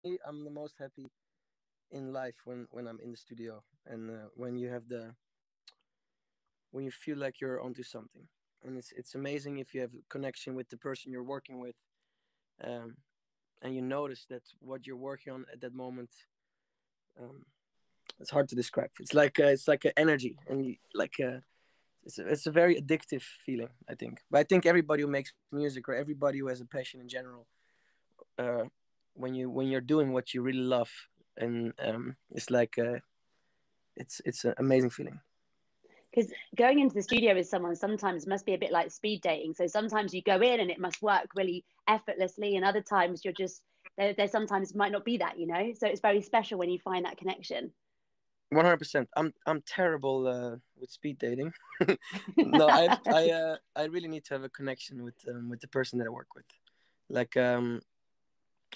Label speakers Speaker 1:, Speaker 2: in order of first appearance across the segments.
Speaker 1: I'm the most happy in life when I'm in the studio, and when you have the when you feel like you're onto something, and it's amazing if you have a connection with the person you're working with, um, and you notice that what you're working on at that moment, um, it's hard to describe. It's like an energy, and it's a very addictive feeling, I think. But I think everybody who makes music, or everybody who has a passion in general, uh, when you're doing what you really love, and it's like it's an amazing feeling.
Speaker 2: Because going into the studio with someone sometimes must be a bit like speed dating. So sometimes you go in and it must work really effortlessly, and other times you're just there sometimes might not be that, you know. So it's very special when you find that connection.
Speaker 1: 100%. I'm terrible with speed dating. No, I really need to have a connection with the person that I work with. Like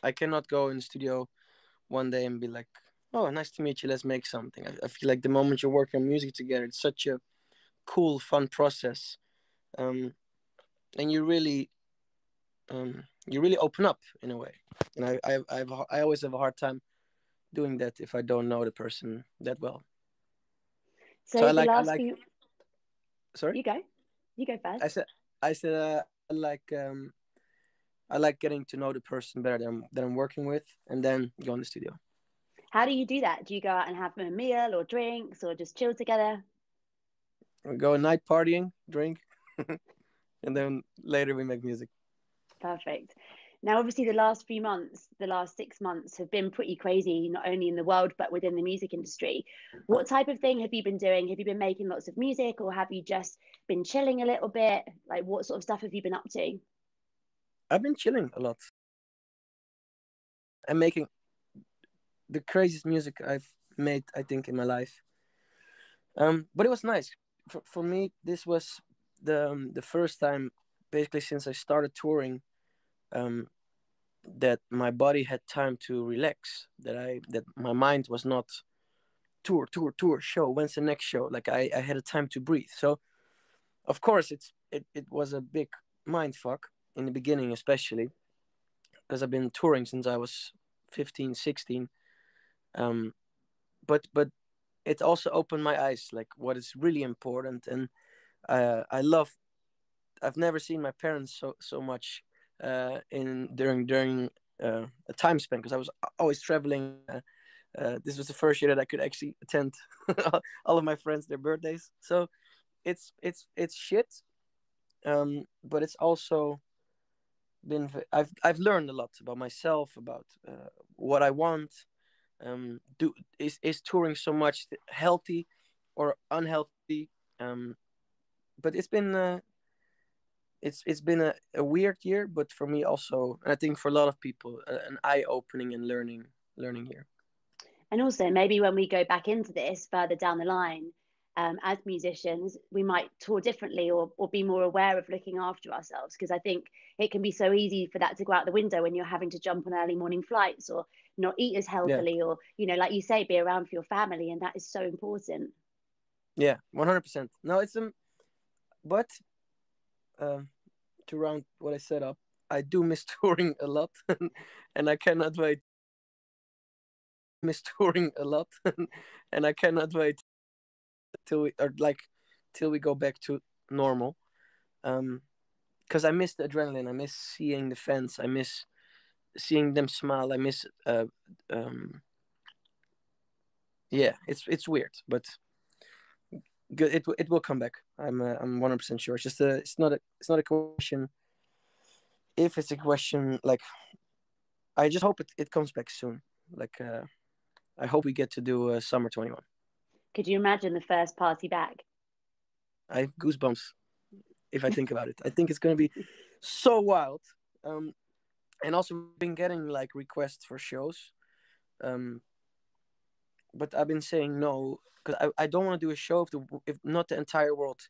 Speaker 1: I cannot go in the studio one day and be like, "Oh, nice to meet you. Let's make something." I feel like the moment you're working on music together, it's such a cool, fun process, um, and you really open up in a way. And I always have a hard time doing that if I don't know the person that well. So
Speaker 2: So the
Speaker 1: I
Speaker 2: last
Speaker 1: like.
Speaker 2: few,
Speaker 1: Sorry,
Speaker 2: you go, you go
Speaker 1: I
Speaker 2: first.
Speaker 1: said I said I like getting to know the person better that I'm working with, and then go in the studio.
Speaker 2: How do you do that? Do you go out and have a meal or drinks or just chill together?
Speaker 1: We go night partying, drink, and then later we make music.
Speaker 2: Perfect. Now, obviously, the last few months, the last 6 months have been pretty crazy, not only in the world, but within the music industry. What type of thing have you been doing? Have you been making lots of music or have you just been chilling a little bit? Like, what sort of stuff have you been up to?
Speaker 1: I've been chilling a lot and making the craziest music I've made, I think, in my life. But it was nice for me. This was the first time, basically, since I started touring, um, that my body had time to relax. That my mind was not tour show. When's the next show? Like I had a time to breathe. So of course it was a big mind fuck in the beginning, especially because I've been touring since I was 15, 16. Um, but it also opened my eyes, like what is really important. And I love. I've never seen my parents so much in during a time span, because I was always traveling. This was the first year that I could actually attend all of my friends their birthdays. So it's shit, but it's also been. I've learned a lot about myself, about what I want. Do is touring so much healthy or unhealthy? But it's been a weird year, but for me also, and I think for a lot of people, an eye opening and learning year.
Speaker 2: And also, maybe when we go back into this further down the line, as musicians, we might tour differently or be more aware of looking after ourselves. Because I think it can be so easy for that to go out the window when you're having to jump on early morning flights or not eat as
Speaker 1: Yeah,
Speaker 2: healthily or, you know, like you say, be around for your family. And that is so important.
Speaker 1: yeah, 100%. No, it's but um, to round what I set up, I do miss touring a lot, and I cannot wait. Miss touring a lot, and I cannot wait till we or like till we go back to normal. Um, because I miss the adrenaline. I miss seeing the fans. I miss seeing them smile. I miss yeah. It's weird, but good. It will come back. I'm 100% sure. It's just it's not a question. If it's a question, like I just hope it comes back soon. Like I hope we get to do summer 21.
Speaker 2: Could you imagine the first party back?
Speaker 1: I have goosebumps if I think about it. I think it's gonna be so wild. Um, and also we've been getting like requests for shows. Um, but I've been saying no because I don't want to do a show if not the entire world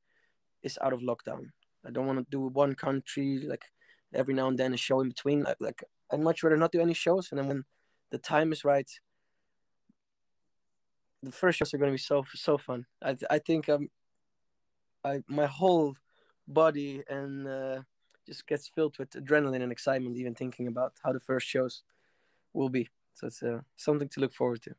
Speaker 1: is out of lockdown. I don't want to do one country like every now and then a show in between. Like I'd much rather not do any shows, and then when the time is right, the first shows are going to be so fun. I think I my whole body and just gets filled with adrenaline and excitement even thinking about how the first shows will be. So it's something to look forward to.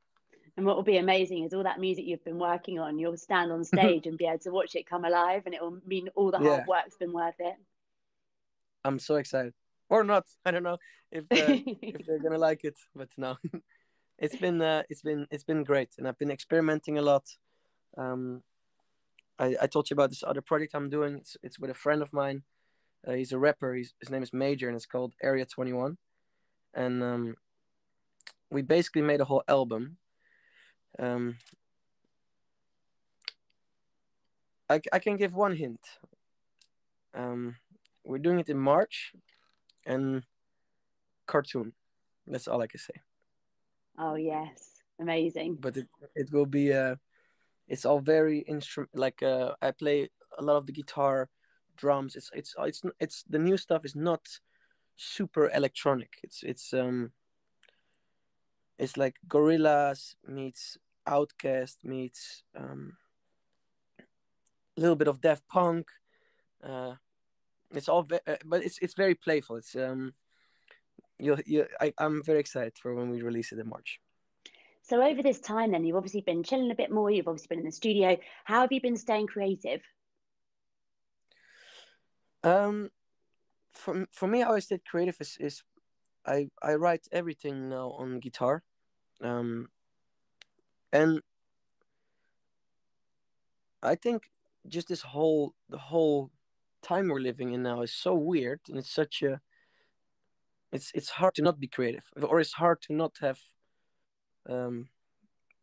Speaker 2: And what will be amazing is all that music you've been working on, you'll stand on stage and be able to watch it come alive, and it will mean all the hard
Speaker 1: Yeah,
Speaker 2: work's been worth it.
Speaker 1: I'm so excited. Or not. I don't know if they're gonna like it, but no. It's been great, and I've been experimenting a lot. Um, I told you about this other project I'm doing. It's with a friend of mine. He's a rapper. His name is Major, and it's called Area 21. And we basically made a whole album. Um, I can give one hint. Um, we're doing it in March, and cartoon. That's all I can say.
Speaker 2: Oh yes, amazing.
Speaker 1: But it will be it's all very instrument like I play a lot of the guitar, drums. It's the new stuff is not super electronic. It's like Gorillas meets Outcast meets a little bit of Daft Punk. Uh, it's all but it's very playful. It's I'm very excited for when we release it in March.
Speaker 2: So over this time, then you've obviously been chilling a bit more. You've obviously been in the studio. How have you been staying creative?
Speaker 1: Um, for me, how I stayed creative is I write everything now on guitar. Um, and I think just the whole time we're living in now is so weird, and it's hard to not be creative, or it's hard to not have um,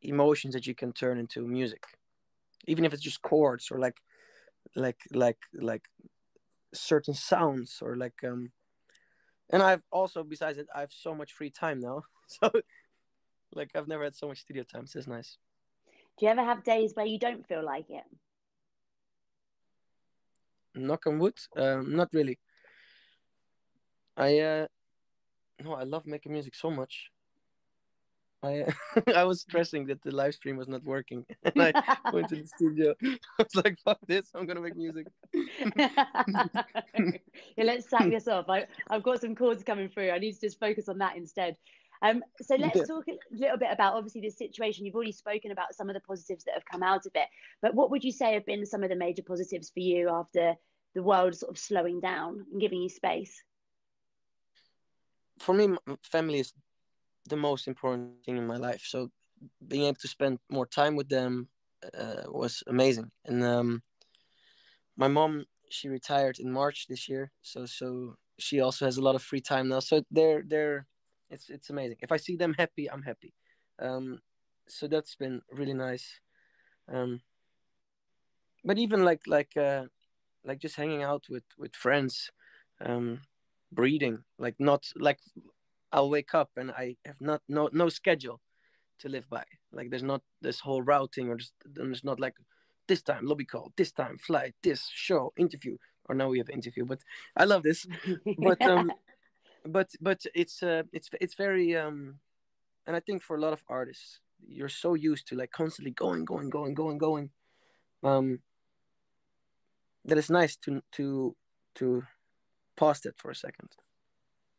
Speaker 1: emotions that you can turn into music, even if it's just chords or like certain sounds or like. And I've also, besides it, I have so much free time now, so like I've never had so much studio time. So it's nice.
Speaker 2: Do you ever have days where you don't feel like it?
Speaker 1: Knock on wood. Not really. I no, I love making music so much. I I was stressing that the live stream was not working, and I went to the studio. I was like, "Fuck this! I'm gonna make music."
Speaker 2: Yeah, let's sack this off. I've got some chords coming through. I need to just focus on that instead. So let's
Speaker 1: Yeah.
Speaker 2: talk a little bit about obviously this situation. You've already spoken about some of the positives that have come out of it, but what would you say have been some of the major positives for you after the world sort of slowing down and giving you space?
Speaker 1: For me, family is the most important thing in my life. So being able to spend more time with them was amazing. And my mom, she retired in March this year, so she also has a lot of free time now. So it's amazing. If I see them happy, I'm happy. Um, so that's been really nice. Um, but even like just hanging out with friends, um, breeding, like not like I'll wake up and I have not no schedule to live by. Like there's not this whole routing, or just there's not like this time lobby call, this time flight, this show interview, or now we have interview. But I love this. But it's very and I think for a lot of artists, you're so used to like constantly going, um, that it's nice to pause that for a second.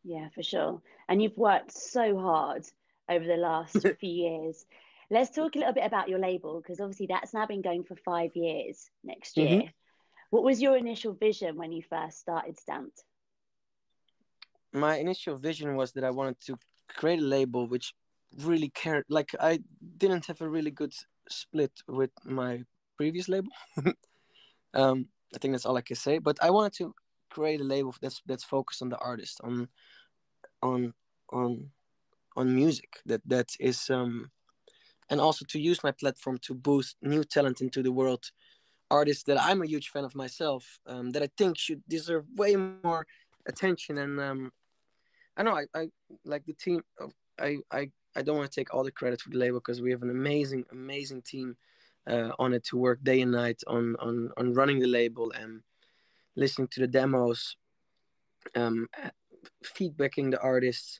Speaker 2: Yeah, for sure. And you've worked so hard over the last few years. Let's talk a little bit about your label because obviously that's now been going for 5 years next
Speaker 1: Hmm.
Speaker 2: year. What was your initial vision when you first started Stamped?
Speaker 1: My initial vision was that I wanted to create a label which really cared. Like I didn't have a really good split with my previous label. I think that's all I can say. But I wanted to create a label that's focused on the artist, on on on music. That is and also to use my platform to boost new talent into the world. Artists that I'm a huge fan of myself, that I think should deserve way more attention. And I know I like the team. I don't want to take all the credit for the label because we have an amazing team on it to work day and night on running the label and listening to the demos, um, feedbacking the artists,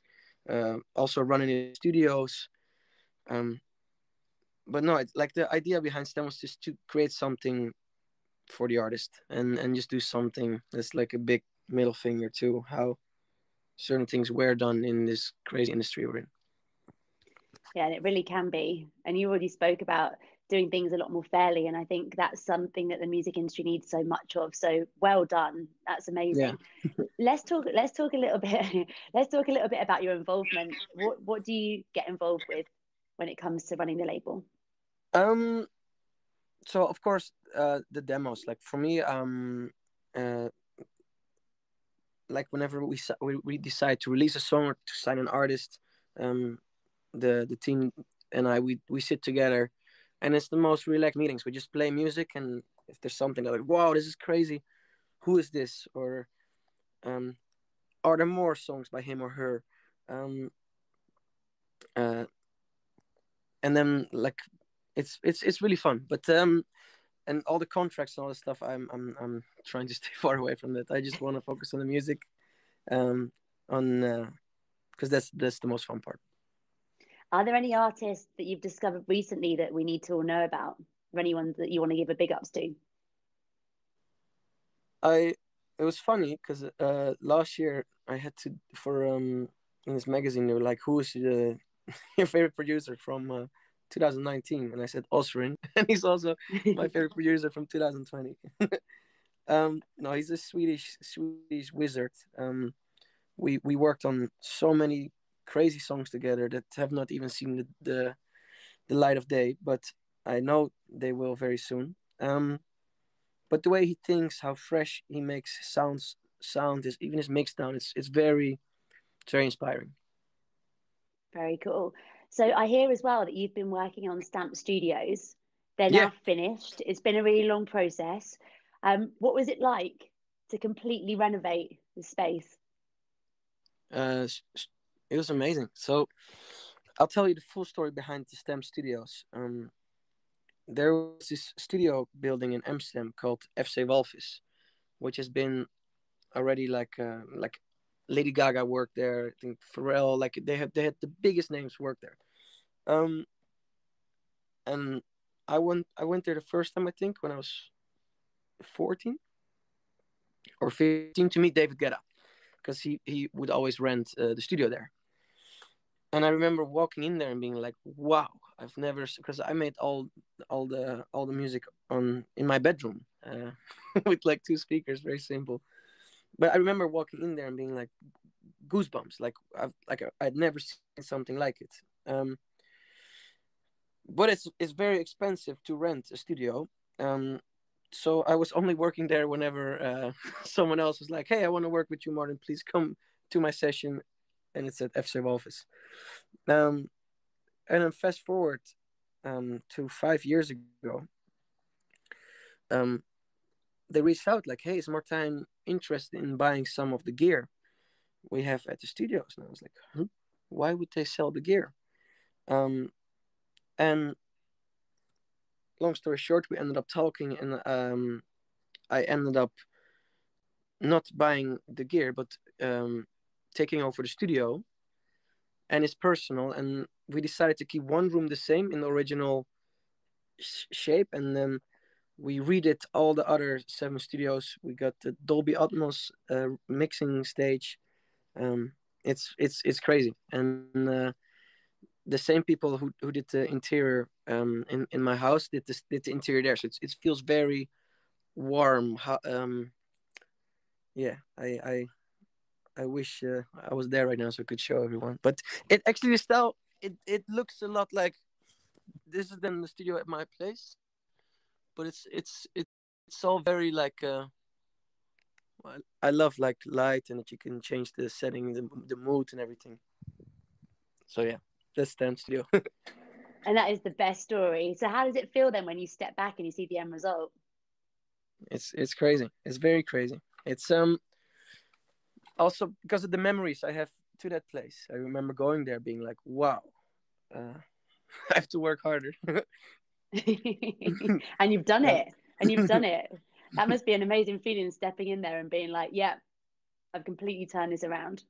Speaker 1: also running the studios. Um, but no, like the idea behind STEM was just to create something for the artist and just do something that's like a big middle finger to how certain things were done in this crazy industry we're in.
Speaker 2: Yeah, and it really can be. And you already spoke about doing things a lot more fairly, and I think that's something that the music industry needs so much of. So well done. That's
Speaker 1: Yeah.
Speaker 2: amazing. Let's talk a little bit let's talk a little bit about your involvement. What do you get involved with when it comes to running the label?
Speaker 1: Um. So of course, the demos. Like for me, uh, like whenever we decide to release a song or to sign an artist, um, the team and I we sit together, and it's the most relaxed meetings. We just play music, and if there's something that like, wow, this is crazy, who is this, or um, are there more songs by him or her, um, uh, and then like it's really fun. But and all the contracts and all the stuff, I'm trying to stay far away from that. I just want to focus on the music, um, on because that's the most fun part.
Speaker 2: Are there any artists that you've discovered recently that we need to all know about, or anyone that you want to give a big ups to?
Speaker 1: I It was funny because last year I had to for in this magazine they were like, who is your favorite producer from 2019, and I said Osrin, and he's also my favorite producer from 2020. No, he's a Swedish wizard. We worked on so many crazy songs together that have not even seen the light of day, but I know they will very soon. But the way he thinks, how fresh he makes sound is even his mix down. It's very inspiring.
Speaker 2: Very cool. So I hear as well that you've been working on Stamp Studios. They're now
Speaker 1: Yeah,
Speaker 2: finished. It's been a really long process. What was it like to completely renovate the space?
Speaker 1: uh, it was amazing. So I'll tell you the full story behind the STEM Studios. There was this studio building in Amsterdam called FC Walvis, which has been already like Lady Gaga worked there. I think Pharrell, like they had the biggest names work there. Um, and I went there the first time I think when I was 14 or 15 to meet David Guetta because he would always rent the studio there. And I remember walking in there and being like, "Wow, I've never," because I made all the music on in my bedroom with like two speakers, very simple. But I remember walking in there and being like goosebumps, I'd never seen something like it. But it's very expensive to rent a studio. So I was only working there whenever someone else was like, "Hey, I want to work with you, Martin. Please come to my session," and it's at FC office. Um, and then fast forward to 5 years ago, um, they reached out like, "Hey, is Martijn interested in buying some of the gear we have at the studios?" And I was like, huh? "Why would they sell the gear?" Um, and long story short, we ended up talking, and I ended up not buying the gear, but taking over the studio, and it's personal. And we decided to keep one room the same in the original shape, and then we redid all the other seven studios. We got the Dolby Atmos mixing stage. It's crazy, and the same people who did the interior in my house did the interior there. So it feels very warm. Yeah, I wish I was there right now so I could show everyone. But it actually the style it looks a lot like this is then the studio at my place, but it's all very like well, I love like light and that you can change the setting, the mood and everything. So yeah, that's Stan Studio.
Speaker 2: And that is the best story. So how does it feel then when you step back and you see the end result?
Speaker 1: It's crazy. It's very crazy. It's also because of the memories I have to that place. I remember going there being like, wow, uh, I have to work harder.
Speaker 2: And you've done
Speaker 1: Yeah.
Speaker 2: it. And you've done it. That must be an amazing feeling stepping in there and being like, yeah, I've completely turned this around.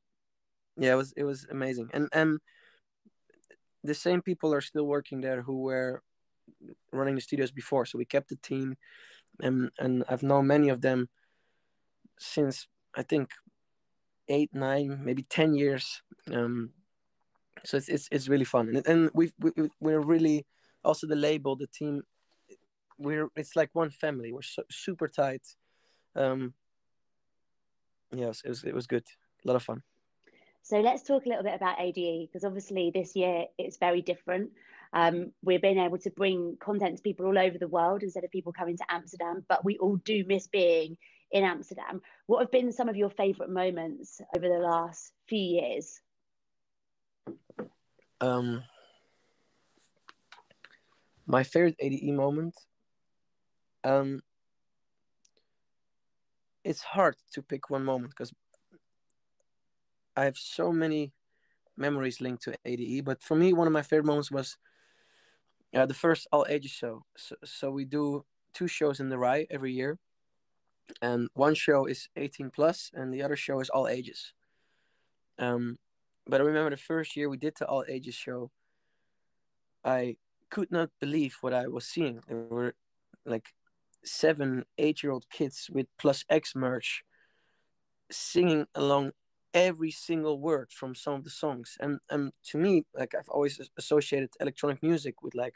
Speaker 1: Yeah, it was amazing, and the same people are still working there who were running the studios before. So we kept the team, and I've known many of them since I think 8, 9, maybe 10 years. Um, So it's really fun, and we're really also the label, the team. We're It's like one family. We're super tight. Um, yes, it was good. A lot of fun.
Speaker 2: So let's talk a little bit about ADE because obviously this year it's very different. We're being able to bring content to people all over the world instead of people coming to Amsterdam, but we all do miss being in Amsterdam. What have been some of your favorite moments over the last few years?
Speaker 1: Um, my favorite ADE moment. Um, it's hard to pick one moment because I have so many memories linked to ADE. But for me, one of my favorite moments was the first all ages show. So we do two shows in the Rye every year, and one show is 18 plus, and the other show is all ages. Um, but I remember the first year we did the all ages show, I could not believe what I was seeing. There were like 7, 8-year-old kids with plus X merch singing along every single word from some of the songs. And to me, like I've always associated electronic music with like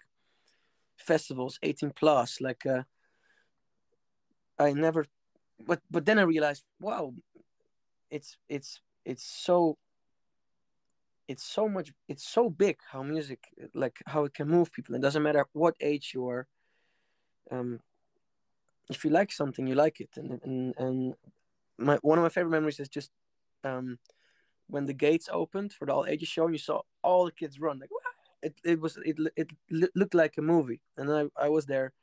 Speaker 1: festivals, 18 plus. Like I never, but then I realized, wow, it's so it's so big how music, like how it can move people. It doesn't matter what age you are. Um, if you like something, you like it. And my one of my favorite memories is just um when the gates opened for the all ages show and you saw all the kids run like, "Wah!" It looked like a movie, and I was there.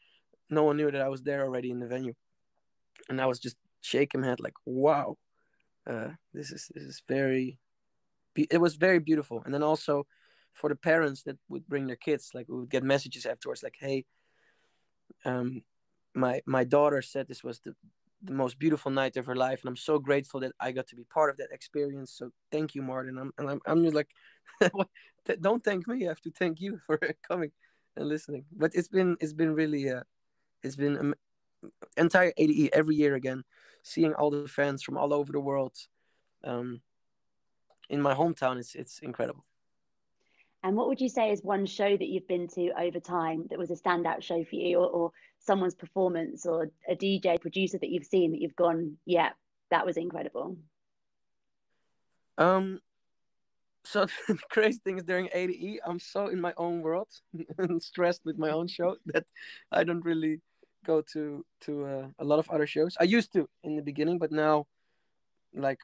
Speaker 1: No one knew that I was there already in the venue, and I was just shaking my head like, wow, this is very it was very beautiful. And then also for the parents that would bring their kids, like we would get messages afterwards like, hey, um my daughter said this was the most beautiful night of her life, and I'm so grateful that I got to be part of that experience. So thank you, Martin. I'm just like, don't thank me. I have to thank you for coming and listening. But it's been really it's been entire ADE every year again, seeing all the fans from all over the world. Um, in my hometown, it's incredible.
Speaker 2: And what would you say is one show that you've been to over time that was a standout show for you, or someone's performance, or a DJ producer that you've seen that you've gone, yeah, that was incredible?
Speaker 1: Um, so the crazy thing is during ADE, I'm so in my own world and stressed with my own show that I don't really go to a lot of other shows. I used to in the beginning, but now like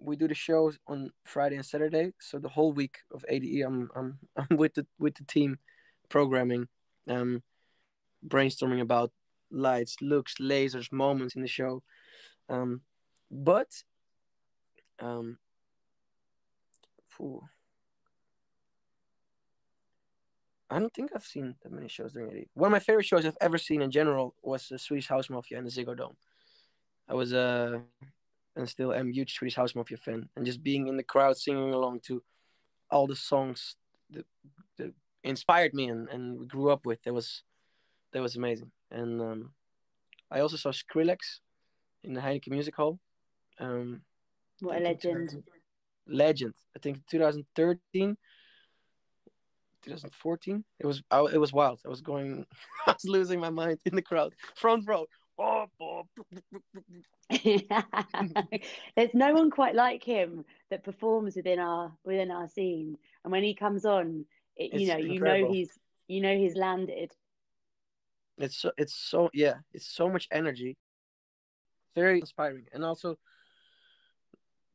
Speaker 1: we do the shows on Friday and Saturday, so the whole week of ADE, I'm with the team, programming, um, brainstorming about lights, looks, lasers, moments in the show. Um, but um, phew, I don't think I've seen that many shows during ADE. One of my favorite shows I've ever seen in general was Swedish House Mafia in the Ziggo Dome. I was and still am huge Swedish House Mafia fan, and just being in the crowd singing along to all the songs that, that inspired me and we grew up with. That was amazing. And I also saw Skrillex in the Heineken Music Hall. I
Speaker 2: What a
Speaker 1: think in
Speaker 2: legend.
Speaker 1: 2000, legend. I think 2013, 2014. It was wild. I was going, I was losing my mind in the crowd, front row. Oh, oh.
Speaker 2: There's no one quite like him that performs within our scene, and when he comes on, it,
Speaker 1: It's incredible.
Speaker 2: he's landed.
Speaker 1: It's so yeah. It's so much energy. Very inspiring, and also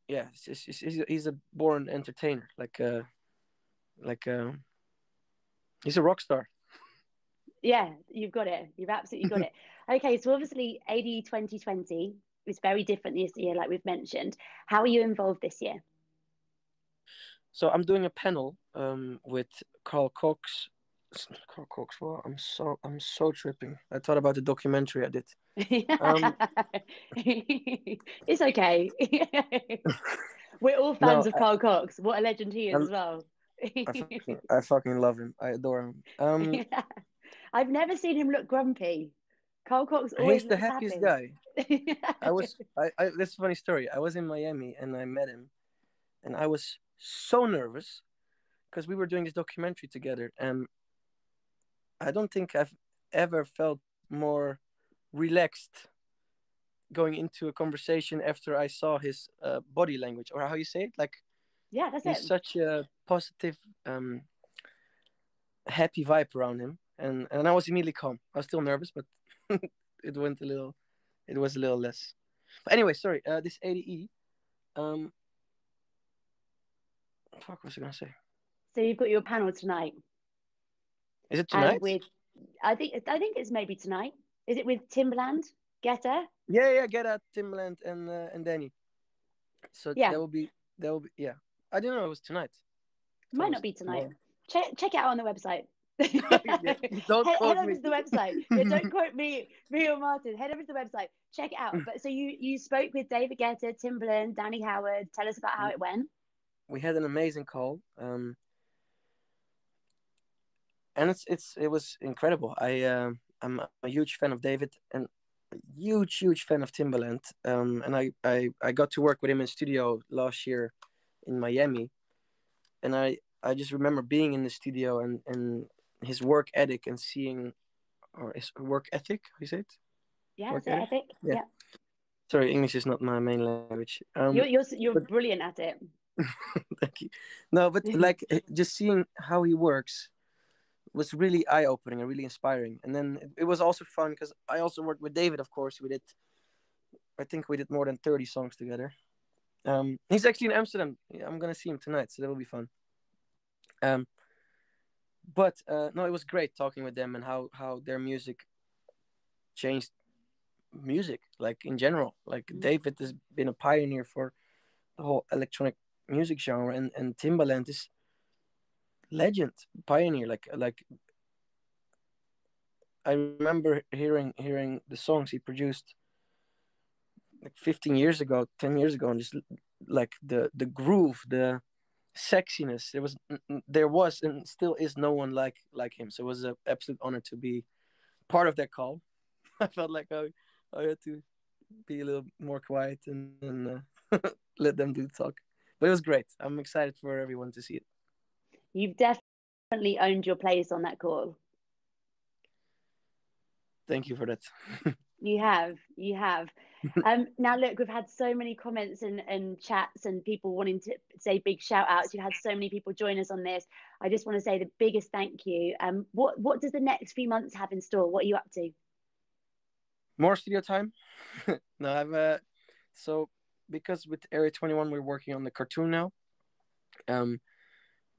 Speaker 1: yeah, he's a born entertainer. Like he's a rock star.
Speaker 2: Yeah, you've got it. You've absolutely got it. Okay, so obviously AD 2020 is very different this year, like we've mentioned. How are you involved this year?
Speaker 1: So I'm doing a panel with Carl Cox. Carl Cox. Well, I'm so tripping. I thought about the documentary I did. Um,
Speaker 2: It's okay. We're all fans
Speaker 1: no,
Speaker 2: of Carl Cox. What a legend he is
Speaker 1: I'm,
Speaker 2: as well.
Speaker 1: I fucking love him. I adore him.
Speaker 2: I've never seen him look grumpy. Carl Cox always
Speaker 1: He's the
Speaker 2: looks
Speaker 1: happiest
Speaker 2: happy.
Speaker 1: guy. This is a funny story. I was in Miami and I met him, and I was so nervous because we were doing this documentary together, and I don't think I've ever felt more relaxed going into a conversation after I saw his body language, or how you say it. Like,
Speaker 2: Yeah, that's
Speaker 1: he's
Speaker 2: it.
Speaker 1: such a positive, happy vibe around him, and I was immediately calm. I was still nervous, but it went a little. It was a little less. But anyway, sorry. This ADE. Um, fuck, what was I gonna say?
Speaker 2: So you've got your panel tonight,
Speaker 1: Is it
Speaker 2: and
Speaker 1: tonight?
Speaker 2: with I think it's maybe tonight. Is it with Timbaland, Getter?
Speaker 1: Yeah, yeah. Get at Timbaland and Danny. So
Speaker 2: Yeah,
Speaker 1: that will be yeah. I didn't know it was tonight. I thought
Speaker 2: might
Speaker 1: it
Speaker 2: not
Speaker 1: was
Speaker 2: be tonight.
Speaker 1: tomorrow.
Speaker 2: Check it out on the website.
Speaker 1: Yeah, don't
Speaker 2: Head
Speaker 1: quote
Speaker 2: over
Speaker 1: me.
Speaker 2: to the website. Yeah, don't quote me or Martin. Head over to the website. Check it out. But so you spoke with David Guetta, Timbaland, Danny Howard. Tell us about how it went.
Speaker 1: We had an amazing call, and it was incredible. I'm a huge fan of David and a huge fan of Timbaland. And I got to work with him in studio last year in Miami, and I just remember being in the studio and his work ethic and seeing, or his work ethic. How you say it?
Speaker 2: Yeah,
Speaker 1: Work
Speaker 2: that's it.
Speaker 1: ethic.
Speaker 2: Epic.
Speaker 1: Yeah.
Speaker 2: Yeah,
Speaker 1: Sorry, English is not my main language.
Speaker 2: you're
Speaker 1: But
Speaker 2: brilliant at it.
Speaker 1: thank you. No, but like just seeing how he works was really eye opening and really inspiring. And then it was also fun because I also worked with David. Of course, I think we did more than 30 songs together. He's actually in Amsterdam. Yeah, I'm gonna see him tonight, so that will be fun. Um, but no, it was great talking with them and how their music changed music, like in general. Like David has been a pioneer for the whole electronic music genre, and Timbaland is legend, pioneer. Like I remember hearing the songs he produced like 15 years ago, 10 years ago, and just like the groove, the sexiness. There was and still is no one like him. So it was an absolute honor to be part of that call. I felt like I had to be a little more quiet and let them do the talk. But it was great. I'm excited for everyone to see it.
Speaker 2: You've definitely owned your place on that call.
Speaker 1: Thank you for that.
Speaker 2: You have, you have. Now, look, we've had so many comments and chats and people wanting to say big shout outs. You've had so many people join us on this. I just want to say the biggest thank you. What does the next few months have in store? What are you up to?
Speaker 1: More studio time. No, I've so because with Area 21 we're working on the cartoon now. Um,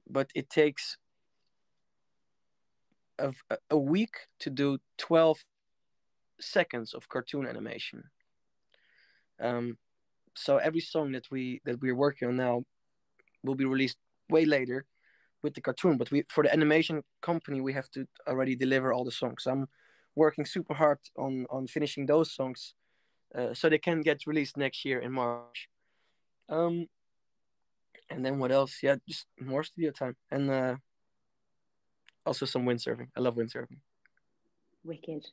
Speaker 1: but it takes a week to do 12 seconds of cartoon animation. Um, so every song that we're working on now will be released way later with the cartoon. But we for the animation company we have to already deliver all the songs. I'm working super hard on finishing those songs so they can get released next year in March. Um, and then what else? Yeah, just more studio time and also some windsurfing. I love windsurfing.
Speaker 2: Wicked.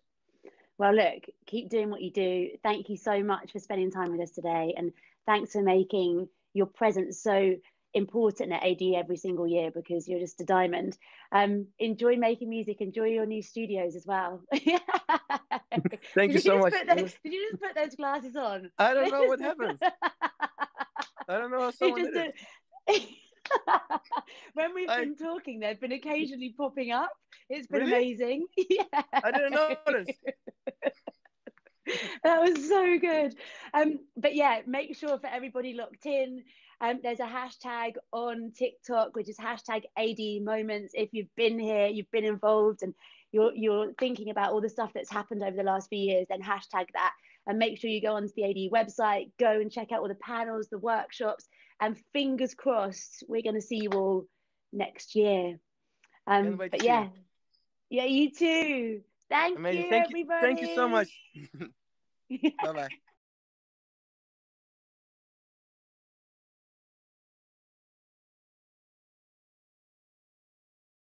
Speaker 2: Well, look, keep doing what you do. Thank you so much for spending time with us today. And thanks for making your presence so important at AD every single year because you're just a diamond. Enjoy making music, enjoy your new studios as well. did
Speaker 1: Thank you so much.
Speaker 2: did you just put those glasses on?
Speaker 1: I don't know what happened. I don't know how
Speaker 2: It
Speaker 1: someone
Speaker 2: just
Speaker 1: did it.
Speaker 2: when we've
Speaker 1: I
Speaker 2: been talking, they've been occasionally popping up. It's been
Speaker 1: really
Speaker 2: amazing. Yeah.
Speaker 1: I didn't notice.
Speaker 2: That was so good. But yeah, make sure for everybody locked in. There's a hashtag on TikTok, which is hashtag AD moments. If you've been here, you've been involved, and you're thinking about all the stuff that's happened over the last few years, then hashtag that. And make sure you go onto the AD website, go and check out all the panels, the workshops, and fingers crossed, we're going to see you all next year.
Speaker 1: Can't wait to
Speaker 2: But
Speaker 1: see you.
Speaker 2: yeah, yeah, you too. Thank
Speaker 1: Amazing.
Speaker 2: you,
Speaker 1: Thank you. Thank you so
Speaker 2: everybody.
Speaker 1: much. Bye bye.